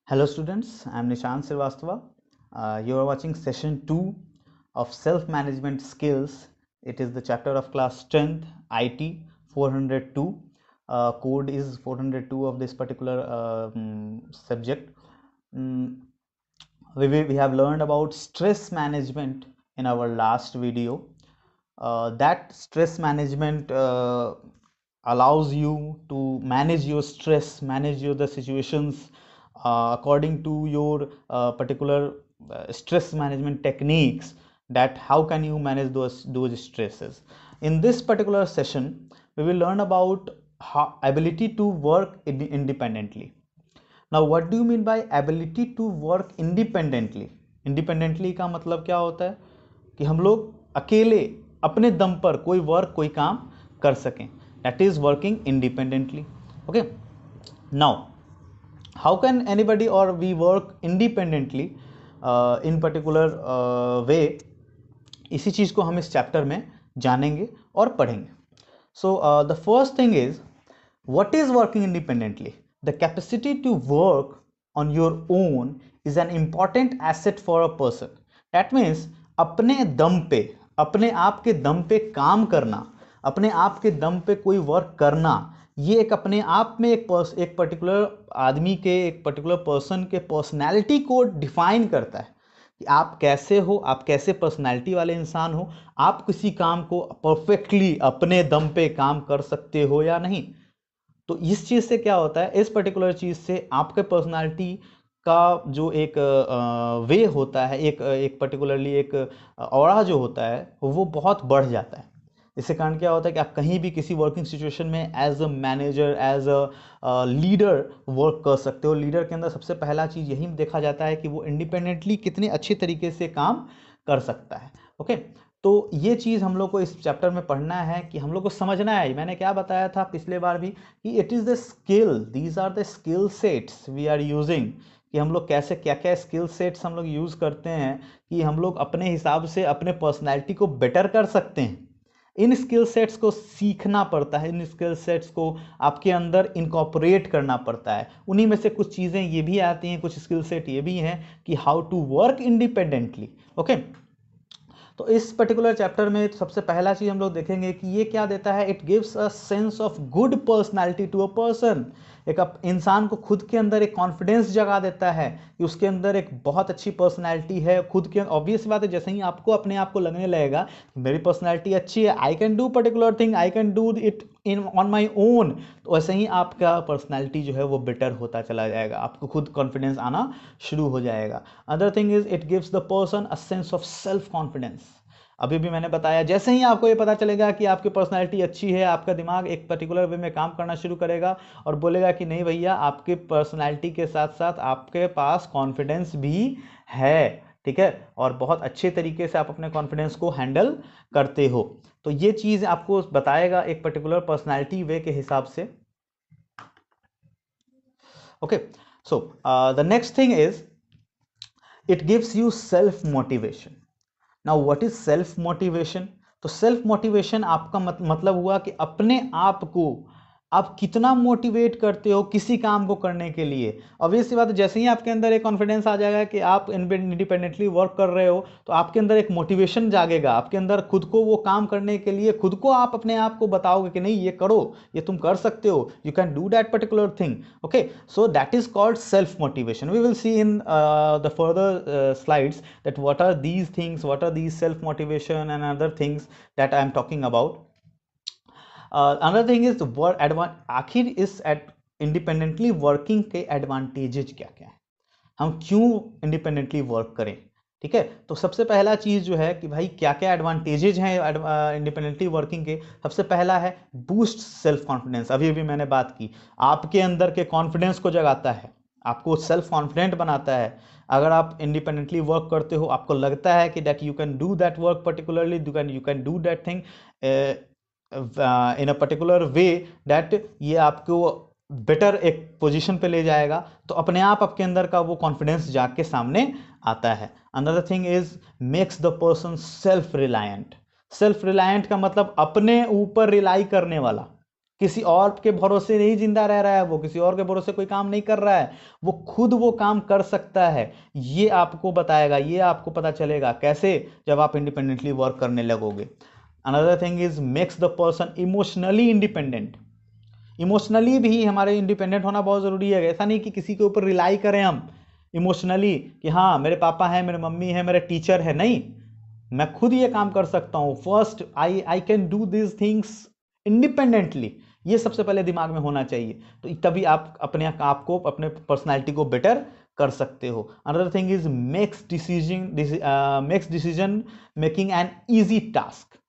Hello students, I am Nishant Srivastava. You are watching session 2 of self-management skills. It is the chapter of class 10th IT 402. Code is 402 of this particular subject. Mm, we have learned about stress management in our last video. That stress management allows you to manage your stress, manage the situations according to your particular stress management techniques, that how can you manage those stresses. In this particular session we will learn about how ability to work independently. Now what do you mean by ability to work independently? Independently का मतलब क्या होता है कि हम लोग अकेले अपने दम पर कोई वर्क कोई काम कर सकें, that is working independently. Okay, now how can anybody और we work independently in particular way, इसी चीज़ को हम इस चैप्टर में जानेंगे और पढ़ेंगे. So the first thing is what is working independently. The capacity to work on your own is an important asset for a person. That means अपने दम पे, अपने आप के दम पे काम करना, अपने आप के दम पे कोई वर्क करना, ये एक अपने आप में एक पर्टिकुलर आदमी के, एक पर्टिकुलर पर्सन के पर्सनैलिटी को डिफाइन करता है कि आप कैसे हो, आप कैसे पर्सनैलिटी वाले इंसान हो, आप किसी काम को परफेक्टली अपने दम पे काम कर सकते हो या नहीं. तो इस चीज़ से क्या होता है, इस पर्टिकुलर चीज़ से आपके पर्सनालिटी का जो एक वे होता है, एक पर्टिकुलरली एक ऑरा जो होता है वो बहुत बढ़ जाता है. इसके कारण क्या होता है कि आप कहीं भी किसी वर्किंग सिचुएशन में as a manager, as a leader work कर सकते हो. लीडर के अंदर सबसे पहला चीज़ यही देखा जाता है कि वो इंडिपेंडेंटली कितने अच्छे तरीके से काम कर सकता है. ओके, तो ये चीज़ हम लोग को इस चैप्टर में पढ़ना है कि हम लोग को समझना है. मैंने क्या बताया था पिछले बार भी कि it is the skill, these are the skill sets we are using, कि हम लोग कैसे क्या क्या स्किल सेट्स हम लोग यूज़ करते हैं कि हम लोग अपने हिसाब से अपने पर्सनैलिटी को बेटर कर सकते हैं. इन स्किल सेट्स को सीखना पड़ता है, इन स्किल सेट्स को आपके अंदर इनकॉर्पोरेट करना पड़ता है. उन्हीं में से कुछ चीज़ें ये भी आती हैं, कुछ स्किल सेट ये भी हैं कि how to work independently. Okay, तो इस पर्टिकुलर चैप्टर में सबसे पहला चीज हम लोग देखेंगे कि ये क्या देता है. It gives a sense of good personality to a person. एक इंसान को खुद के अंदर एक कॉन्फिडेंस जगा देता है कि उसके अंदर एक बहुत अच्छी पर्सनालिटी है. खुद के ऑब्वियस बात है, जैसे ही आपको अपने आप को लगने लगेगा मेरी पर्सनालिटी अच्छी है, I can do particular thing, I can do it in on my own, तो वैसे ही आपका पर्सनालिटी जो है वो बेटर होता चला जाएगा, आपको खुद कॉन्फिडेंस आना शुरू हो जाएगा. Other thing is it gives the person a sense of self confidence. अभी भी मैंने बताया, जैसे ही आपको ये पता चलेगा कि आपकी पर्सनैलिटी अच्छी है, आपका दिमाग एक पर्टिकुलर वे में काम करना शुरू करेगा और बोलेगा कि नहीं भैया, आपके पर्सनैलिटी के साथ साथ आपके पास कॉन्फिडेंस भी है, ठीक है, और बहुत अच्छे तरीके से आप अपने कॉन्फिडेंस को हैंडल करते हो. तो ये चीज़ आपको बताएगा एक पर्टिकुलर पर्सनैलिटी वे के हिसाब से. Okay, so the next thing is it gives you self motivation. Now what is self motivation? तो सेल्फ मोटिवेशन आपका मतलब हुआ कि अपने आप को आप कितना मोटिवेट करते हो किसी काम को करने के लिए. ऑब्वियस सी बात है, जैसे ही आपके अंदर एक कॉन्फिडेंस आ जाएगा कि आप इंडिपेंडेंटली वर्क कर रहे हो, तो आपके अंदर एक मोटिवेशन जागेगा, आपके अंदर खुद को वो काम करने के लिए खुद को आप अपने आप को बताओगे कि नहीं ये करो, ये तुम कर सकते हो, you can do that particular thing. Okay, so that is called self motivation. We will see in the further slides that what are these things, what are these self motivation and other things that I am talking about. Another thing is आखिर इस independently working के advantages क्या क्या है, हम क्यों independently work करें. ठीक है, तो सबसे पहला चीज जो है कि भाई क्या क्या एडवांटेजेस हैं इंडिपेंडेंटली वर्किंग के. सबसे पहला है बूस्ट सेल्फ कॉन्फिडेंस. अभी अभी मैंने बात की, आपके अंदर के कॉन्फिडेंस को जगाता है, आपको सेल्फ कॉन्फिडेंट बनाता है. अगर आप इंडिपेंडेंटली वर्क करते हो, आपको लगता है कि that you can do that work particularly, you can do that thing in a particular way, that ये आपको बेटर एक पोजीशन पे ले जाएगा. तो अपने आप आपके अंदर का वो कॉन्फिडेंस जाग के सामने आता है. Another thing is makes the person self reliant. Self reliant का मतलब अपने ऊपर रिलाई करने वाला. किसी और के भरोसे नहीं जिंदा रह रहा है, वो किसी और के भरोसे कोई काम नहीं कर रहा है, वो खुद वो काम कर सकता है। ये आपको बताएगा, ये आपको पता चलेगा कैसे, जब आप इंडिपेंडेंटली वर्क करने लगोगे। Another thing is makes the person emotionally independent. Emotionally भी हमारे इंडिपेंडेंट होना बहुत जरूरी है। ऐसा नहीं कि किसी के ऊपर रिलाई करें हम इमोशनली कि हाँ मेरे पापा हैं, मेरे मम्मी है, मेरे टीचर है, नहीं, मैं खुद ये काम कर सकता हूँ। First I can do this things independently, ये सबसे पहले दिमाग में होना चाहिए। तो तभी आप अपने आप को, अपने पर्सनैलिटी को बेटर कर सकते हो। Another thing is makes decision making an easy task.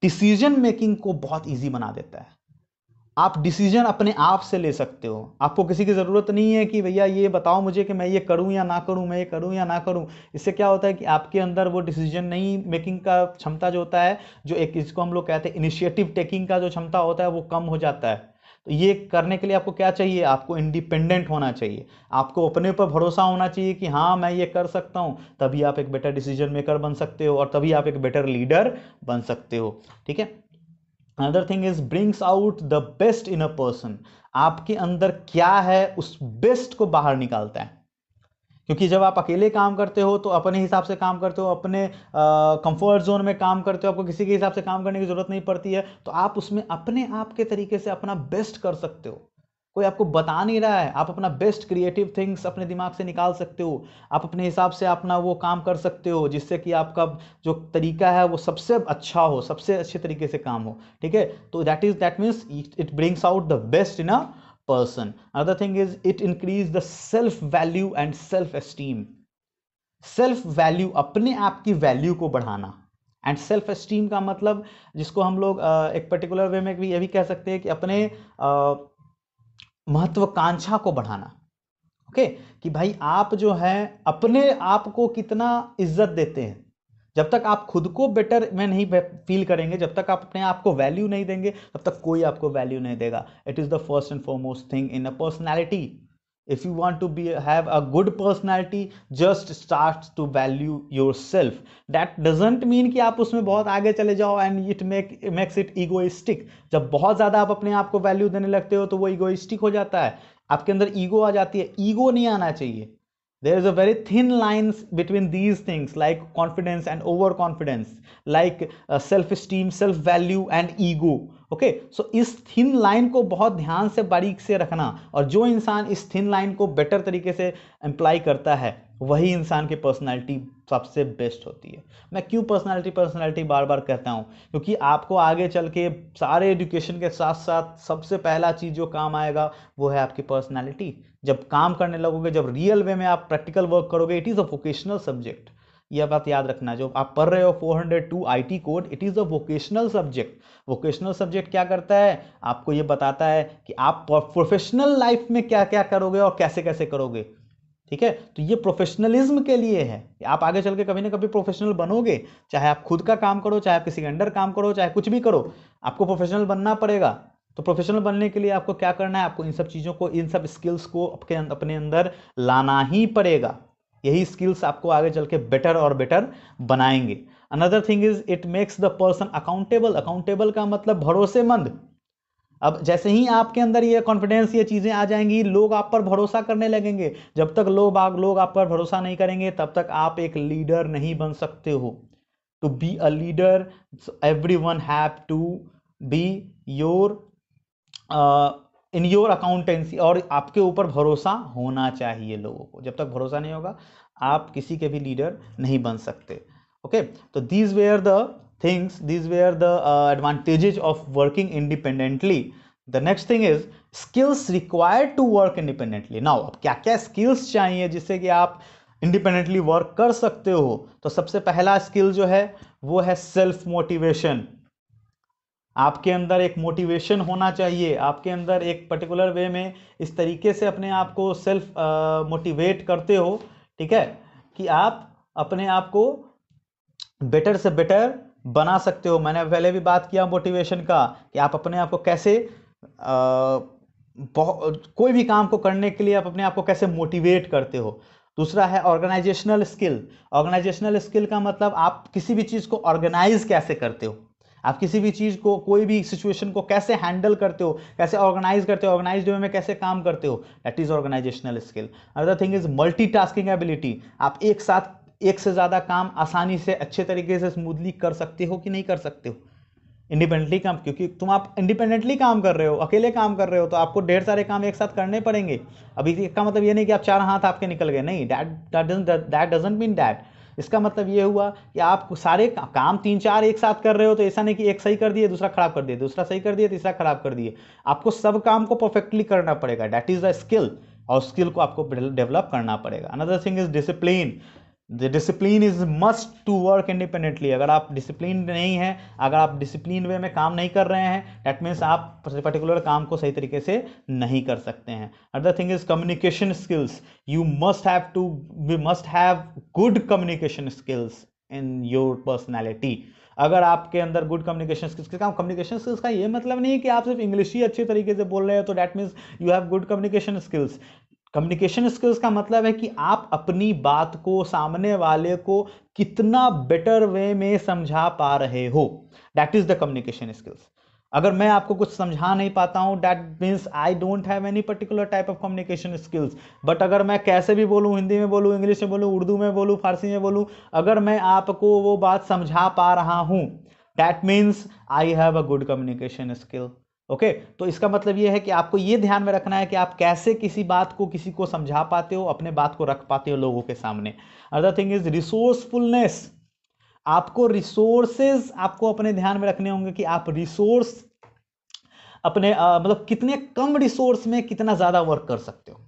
Decision making को बहुत ईजी बना देता है। आप डिसीजन अपने आप से ले सकते हो, आपको किसी की ज़रूरत नहीं है कि भैया ये बताओ मुझे कि मैं ये करूं या ना करूं, मैं ये करूं या ना करूं। इससे क्या होता है कि आपके अंदर वो डिसीजन नहीं मेकिंग का क्षमता जो होता है, जो एक इसको हम लोग कहते हैं इनिशिएटिव टेकिंग का जो क्षमता होता है, वो कम हो जाता है। तो ये करने के लिए आपको क्या चाहिए, आपको इंडिपेंडेंट होना चाहिए, आपको अपने ऊपर भरोसा होना चाहिए कि हाँ मैं ये कर सकता हूँ। तभी आप एक बेटर डिसीजन मेकर बन सकते हो और तभी आप एक बेटर लीडर बन सकते हो। ठीक है। Another thing is brings out the best in a person. आपके अंदर क्या है उस बेस्ट को बाहर निकालता है। क्योंकि जब आप अकेले काम करते हो तो अपने हिसाब से काम करते हो, अपने कंफर्ट जोन में काम करते हो, आपको किसी के हिसाब से काम करने की जरूरत नहीं पड़ती है। तो आप उसमें अपने आप के तरीके से अपना बेस्ट कर सकते हो। कोई आपको बता नहीं रहा है, आप अपना बेस्ट क्रिएटिव थिंग्स अपने दिमाग से निकाल सकते हो। आप अपने हिसाब से अपना वो काम कर सकते हो जिससे कि आपका जो तरीका है वो सबसे अच्छा हो, सबसे अच्छे तरीके से काम हो। ठीक है। तो that means it brings out the best in a person. Another thing is it increase the self value and self esteem. Self value, अपने आप की वैल्यू को बढ़ाना। एंड सेल्फ एस्टीम का मतलब, जिसको हम लोग एक पर्टिकुलर वे में भी ये भी कह सकते हैं कि अपने महत्वाकांक्षा को बढ़ाना। ओके कि भाई आप जो है अपने आप को कितना इज्जत देते हैं। जब तक आप खुद को बेटर में नहीं फील करेंगे, जब तक आप अपने आप को वैल्यू नहीं देंगे, तब तक कोई आपको वैल्यू नहीं देगा। It is the first and foremost thing in a personality. if you want to be have a good personality, just start to value yourself. that doesn't mean कि आप उसमें बहुत आगे चले जाओ and it makes it egoistic. जब बहुत ज्यादा आप अपने आप को वैल्यू देने लगते हो तो वो इगोइस्टिक हो जाता है, आपके अंदर ईगो आ जाती है। ईगो नहीं आना चाहिए। there is a very thin lines between these things like confidence and overconfidence, like self esteem, self value and ego. Okay so इस थिन लाइन को बहुत ध्यान से बारीक से रखना, और जो इंसान इस थिन लाइन को बेटर तरीके से अप्लाई करता है वही इंसान की पर्सनालिटी सबसे बेस्ट होती है। मैं क्यों पर्सनालिटी बार बार कहता हूँ, क्योंकि आपको आगे चल के सारे एजुकेशन के साथ साथ सबसे पहला चीज़ जो काम आएगा वो है आपकी पर्सनालिटी। जब काम करने लगोगे, जब रियल वे में आप प्रैक्टिकल वर्क करोगे, it is a vocational subject. यह बात याद रखना, जो आप पढ़ रहे हो 402 IT code, it is a vocational subject. Vocational subject क्या करता है, आपको ये बताता है कि आप प्रोफेशनल लाइफ में क्या क्या करोगे और कैसे कैसे करोगे। ठीक है। तो ये प्रोफेशनलिज्म के लिए है, आप आगे चल के कभी ना कभी प्रोफेशनल बनोगे। चाहे आप खुद का काम करो, चाहे आप किसी के अंडर काम करो, चाहे कुछ भी करो, आपको प्रोफेशनल बनना पड़ेगा। तो प्रोफेशनल बनने के लिए आपको क्या करना है, आपको इन सब चीज़ों को, इन सब स्किल्स को अपने अंदर लाना ही पड़ेगा। यही स्किल्स आपको आगे चल के बेटर और बेटर बनाएंगे। Another thing is it makes the person accountable. Accountable का मतलब भरोसेमंद। अब जैसे ही आपके अंदर ये कॉन्फिडेंस, ये चीज़ें आ जाएंगी, लोग आप पर भरोसा करने लगेंगे। जब तक लोग आप पर भरोसा नहीं करेंगे तब तक आप एक लीडर नहीं बन सकते हो। To be a leader everyone have to be your in your accountancy, और आपके ऊपर भरोसा होना चाहिए लोगों को। जब तक भरोसा नहीं होगा आप किसी के भी लीडर नहीं बन सकते। ओके तो these were the advantages of working independently. The next thing is skills required to work independently. Now अब क्या क्या skills चाहिए जिससे कि आप इंडिपेंडेंटली वर्क कर सकते हो। तो सबसे पहला स्किल जो है वो है सेल्फ मोटिवेशन। आपके अंदर एक मोटिवेशन होना चाहिए, आपके अंदर एक पर्टिकुलर वे में इस तरीके से अपने आप को सेल्फ मोटिवेट करते हो, ठीक है, कि आप अपने आप को बेटर से बेटर बना सकते हो। मैंने पहले भी बात किया मोटिवेशन का, कि आप अपने आप को कैसे कोई भी काम को करने के लिए आप अपने आप को कैसे मोटिवेट करते हो। दूसरा है ऑर्गेनाइजेशनल स्किल। ऑर्गेनाइजेशनल स्किल का मतलब आप किसी भी चीज़ को ऑर्गेनाइज कैसे करते हो। आप किसी भी चीज़ को, कोई भी सिचुएशन को कैसे हैंडल करते हो, कैसे ऑर्गेनाइज करते हो, ऑर्गेनाइज्ड वे में कैसे काम करते हो, that is organisational skill. Another thing is multitasking ability. आप एक साथ एक से ज़्यादा काम आसानी से, अच्छे तरीके से, स्मूथली कर सकते हो कि नहीं कर सकते हो इंडिपेंडेंटली काम, क्योंकि तुम आप इंडिपेंडेंटली काम कर रहे हो, अकेले काम कर रहे हो, तो आपको ढेर सारे काम एक साथ करने पड़ेंगे। अभी इसका मतलब ये नहीं कि आप चार हाथ आपके निकल गए, नहीं, दैट डजंट मीन दैट। इसका मतलब ये हुआ कि आप सारे काम 3-4 एक साथ कर रहे हो, तो ऐसा नहीं कि एक सही कर दिए दूसरा खराब कर दिए, दूसरा सही कर दिए तीसरा खराब कर दिए। आपको सब काम को परफेक्टली करना पड़ेगा, दैट इज द स्किल, और स्किल को आपको डेवलप करना पड़ेगा। Another thing is discipline. The discipline is must to work independently. अगर आप डिसिप्लिन नहीं है, अगर आप डिसिप्लिन वे में काम नहीं कर रहे हैं, दैट मीन्स आप पर्टिकुलर काम को सही तरीके से नहीं कर सकते हैं। Other thing is communication skills. You must have good communication skills in your personality. अगर आपके अंदर गुड कम्युनिकेशन स्किल्स का ये मतलब नहीं है कि आप सिर्फ इंग्लिश ही अच्छे तरीके से बोल रहे हो तो that means you have good communication skills. Communication skills का मतलब है कि आप अपनी बात को सामने वाले को कितना बेटर वे में समझा पा रहे हो, that is the communication skills. अगर मैं आपको कुछ समझा नहीं पाता हूं, that means I don't have any particular type of communication skills. But अगर मैं कैसे भी बोलूं, हिंदी में बोलूं, इंग्लिश में बोलूं, उर्दू में बोलूं, फारसी में बोलूं, अगर मैं आपको वो बात समझा पा रहा हूं, that means I have a good communication skill. Okay, तो इसका मतलब ये है कि आपको ये ध्यान में रखना है कि आप कैसे किसी बात को, किसी को समझा पाते हो, अपने बात को रख पाते हो लोगों के सामने। Other thing is resourcefulness. आपको रिसोर्सेज आपको अपने ध्यान में रखने होंगे कि आप रिसोर्स अपने मतलब कितने कम रिसोर्स में कितना ज्यादा वर्क कर सकते हो।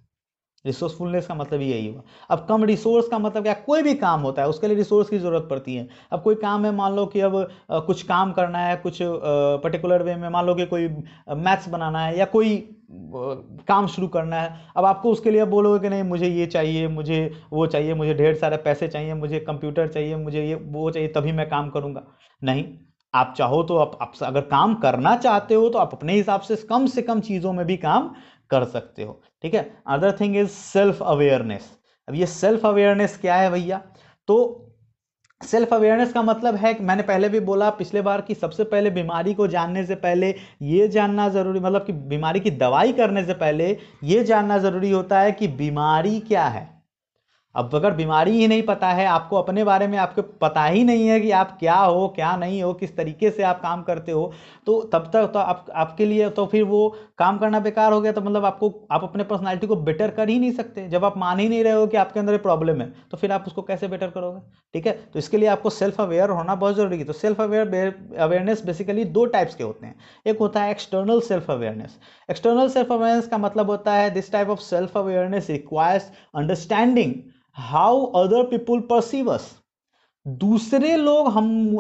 रिसोर्सफुलनेस का मतलब यही हुआ। अब कम रिसोर्स का मतलब क्या, कोई भी काम होता है उसके लिए रिसोर्स की जरूरत पड़ती है। अब कोई काम है, मान लो कि अब कुछ काम करना है, कुछ पर्टिकुलर वे में, मान लो कि कोई मैथ्स बनाना है या कोई काम शुरू करना है। अब आपको उसके लिए बोलोगे कि नहीं मुझे ये चाहिए, मुझे वो चाहिए, मुझे ढेर सारे पैसे चाहिए, मुझे कंप्यूटर चाहिए, मुझे ये वो चाहिए, तभी मैं काम करूंगा। नहीं, आप चाहो तो आप अगर काम करना चाहते हो तो आप अपने हिसाब से कम चीजों में भी काम कर सकते हो। ठीक है। Other thing is self awareness. अब ये सेल्फ अवेयरनेस क्या है भैया? तो सेल्फ अवेयरनेस का मतलब है कि मैंने पहले भी बोला पिछले बार कि सबसे पहले बीमारी को जानने से पहले ये जानना जरूरी, मतलब कि बीमारी की दवाई करने से पहले ये जानना जरूरी होता है कि बीमारी क्या है। अब अगर बीमारी ही नहीं पता है, आपको अपने बारे में आपको पता ही नहीं है कि आप क्या हो क्या नहीं हो, किस तरीके से आप काम करते हो, तो तब तक तो आपके लिए तो फिर वो काम करना बेकार हो गया। तो मतलब आप अपने पर्सनालिटी को बेटर कर ही नहीं सकते। जब आप मान ही नहीं रहे हो कि आपके अंदर प्रॉब्लम है, तो फिर आप उसको कैसे बेटर करोगे? ठीक है, तो इसके लिए आपको सेल्फ अवेयर होना बहुत जरूरी है। तो सेल्फ अवेयरनेस बेसिकली दो टाइप्स के होते हैं। एक होता है external self awareness. External self awareness का मतलब होता है this type of self awareness requires understanding how other people perceive us. दूसरे लोग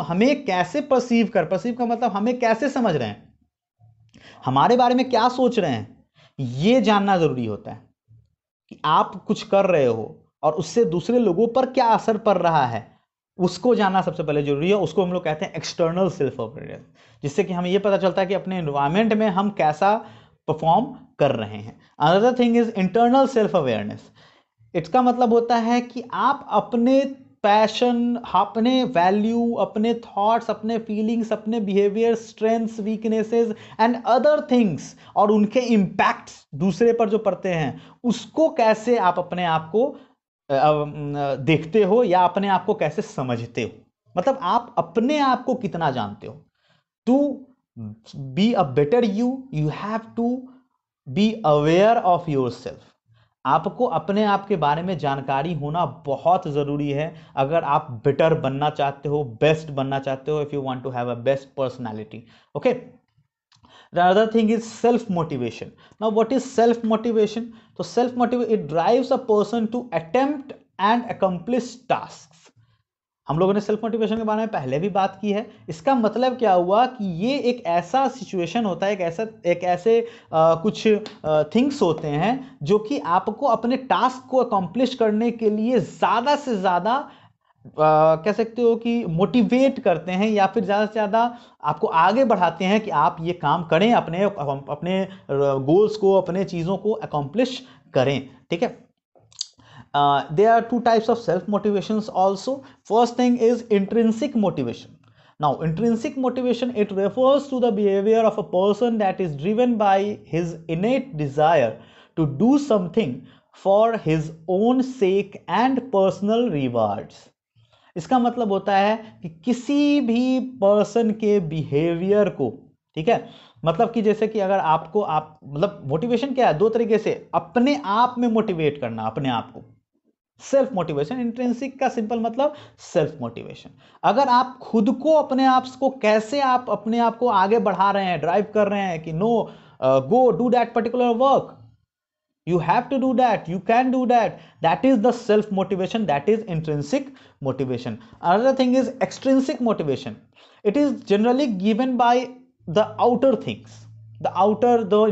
हमें कैसे परसीव का मतलब हमें कैसे समझ रहे हैं, हमारे बारे में क्या सोच रहे हैं, यह जानना जरूरी होता है। कि आप कुछ कर रहे हो और उससे दूसरे लोगों पर क्या असर पड़ रहा है, उसको जानना सबसे पहले जरूरी है। उसको हम लोग कहते हैं एक्सटर्नल सेल्फ अवेयरनेस, जिससे कि हमें यह पता चलता है कि अपने एनवायरमेंट में हम कैसा परफॉर्म कर रहे हैं। Another thing is internal self awareness. इसका मतलब होता है कि आप अपने पैशन, अपने वैल्यू, अपने थॉट्स, अपने फीलिंग्स, अपने behaviour, strengths, weaknesses and other things और उनके इम्पैक्ट्स दूसरे पर जो पड़ते हैं, उसको कैसे आप अपने आप को देखते हो या अपने आप को कैसे समझते हो। मतलब आप अपने आप को कितना जानते हो। To be a better you have to be aware of yourself. आपको अपने आप के बारे में जानकारी होना बहुत जरूरी है अगर आप बेटर बनना चाहते हो, बेस्ट बनना चाहते हो, if you want to have a best personality. Okay, the other thing is self motivation. Now what is self motivation? So self motivation, it drives a person to attempt and accomplish tasks. हम लोगों ने self motivation के बारे में पहले भी बात की है। इसका मतलब क्या हुआ कि ये एक ऐसा सिचुएशन होता है, एक ऐसे कुछ थिंग्स होते हैं जो कि आपको अपने टास्क को अकॉम्प्लिश करने के लिए ज़्यादा से ज़्यादा कह सकते हो कि मोटिवेट करते हैं, या फिर ज़्यादा से ज़्यादा आपको आगे बढ़ाते हैं कि आप ये काम करें, अपने गोल्स को, अपने चीज़ों को अकॉम्प्लिश करें। ठीक है। There are two types of self motivations also. First thing is intrinsic motivation. Now, intrinsic motivation, it refers to the behavior of a person that is driven by his innate desire to do something for his own sake and personal rewards. इसका मतलब होता है कि किसी भी person के behaviour को, ठीक है, मतलब कि जैसे कि अगर आपको आप मतलब मोटिवेशन क्या है, दो तरीके से, अपने आप में मोटिवेट करना अपने आप को, सेल्फ मोटिवेशन। इंट्रिंसिक का सिंपल मतलब सेल्फ मोटिवेशन। अगर आप खुद को अपने आप को कैसे आप अपने आप को आगे बढ़ा रहे हैं, ड्राइव कर रहे हैं कि no go do that particular work, you have to do that, you can do that, that is the self motivation, that is intrinsic motivation. Another thing is extrinsic motivation. It is generally given by the outer things, the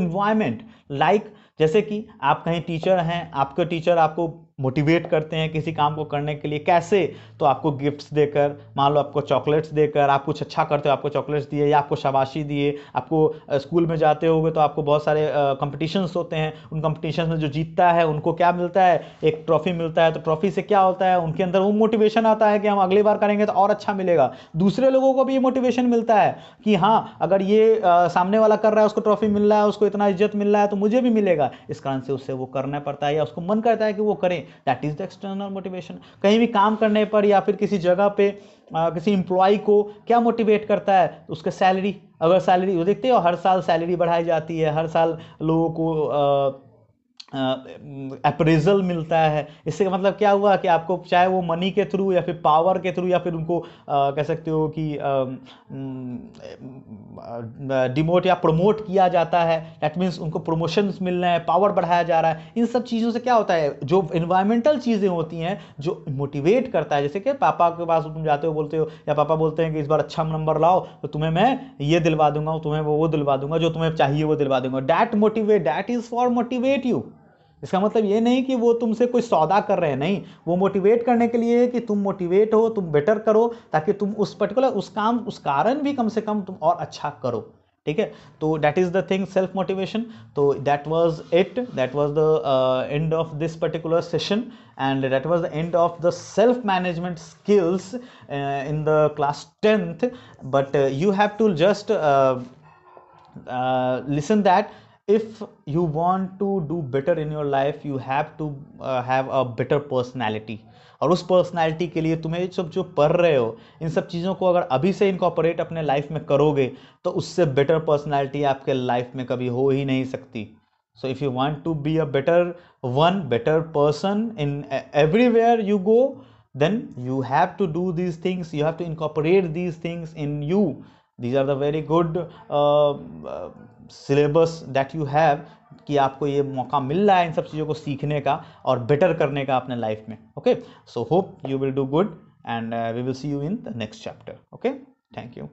environment, like जैसे कि आप कहीं teacher हैं, आपके teacher आपको motivate करते हैं किसी काम को करने के लिए, कैसे, तो आपको गिफ्ट्स देकर, मान लो आपको चॉकलेट्स देकर, आप कुछ अच्छा करते हो आपको चॉकलेट्स दिए, या आपको शाबाशी दिए। आपको स्कूल में जाते होगे तो आपको बहुत सारे कंपटीशंस होते हैं, उन कंपटीशंस में जो जीतता है उनको क्या मिलता है, एक ट्रॉफी मिलता है। तो ट्रॉफी से क्या होता है, उनके अंदर वो मोटिवेशन आता है कि हम अगली बार करेंगे तो और अच्छा मिलेगा। दूसरे लोगों को भी ये मोटिवेशन मिलता है कि हाँ, अगर ये सामने वाला कर रहा है, उसको ट्रॉफी मिल रहा है, उसको इतना इज्जत मिल रहा है, तो मुझे भी मिलेगा। इस कारण से उससे वो करना पड़ता है या उसको मन करता है कि वो करे। That is the external motivation. कहीं भी काम करने पर या फिर किसी जगह पे किसी एम्प्लॉय को क्या मोटिवेट करता है, तो उसका सैलरी, अगर सैलरी वो देखते हो हर साल सैलरी बढ़ाई जाती है, हर साल लोगों को अप्रेजल मिलता है। इससे मतलब क्या हुआ कि आपको चाहे वो मनी के थ्रू या फिर पावर के थ्रू या फिर उनको कह सकते हो कि डिमोट या प्रमोट किया जाता है, दैट मीन्स उनको प्रमोशंस मिल रहे हैं, पावर बढ़ाया जा रहा है। इन सब चीज़ों से क्या होता है, जो इन्वायरमेंटल चीज़ें होती हैं जो मोटिवेट करता है, जैसे कि पापा के पास तुम जाते हो, बोलते हो, या पापा बोलते हैं कि इस बार अच्छा नंबर लाओ तो तुम्हें मैं ये दिलवा दूंगा, तुम्हें वो दिलवा दूंगा, जो तुम्हें चाहिए वो दिलवा दूंगा। That is for motivate you. इसका मतलब ये नहीं कि वो तुमसे कोई सौदा कर रहे हैं, नहीं, वो मोटिवेट करने के लिए कि तुम मोटिवेट हो, तुम बेटर करो, ताकि तुम उस पर्टिकुलर उस कारण भी कम से कम तुम और अच्छा करो। ठीक है, तो that is the thing, self motivation. तो that was the end of this particular session, and that was the end of the self management skills in the class 10th. But you have to just listen that if you want to do better in your life, you have to have a better personality. और उस personality के लिए तुम्हें सब जो पढ़ रहे हो, इन सब चीज़ों को अगर अभी से इनकॉर्पोरेट अपने लाइफ में करोगे, तो उससे बेटर पर्सनैलिटी आपके लाइफ में कभी हो ही नहीं सकती। So if you want to be a better person in everywhere you go, then you have to do these things, you have to incorporate these things in you. These are the very good syllabus that you have, कि आपको ये मौका मिल रहा है इन सब चीज़ों को सीखने का और बेटर करने का अपने लाइफ में। Okay, so hope you will do good, and we will see you in the next chapter. Okay, thank you.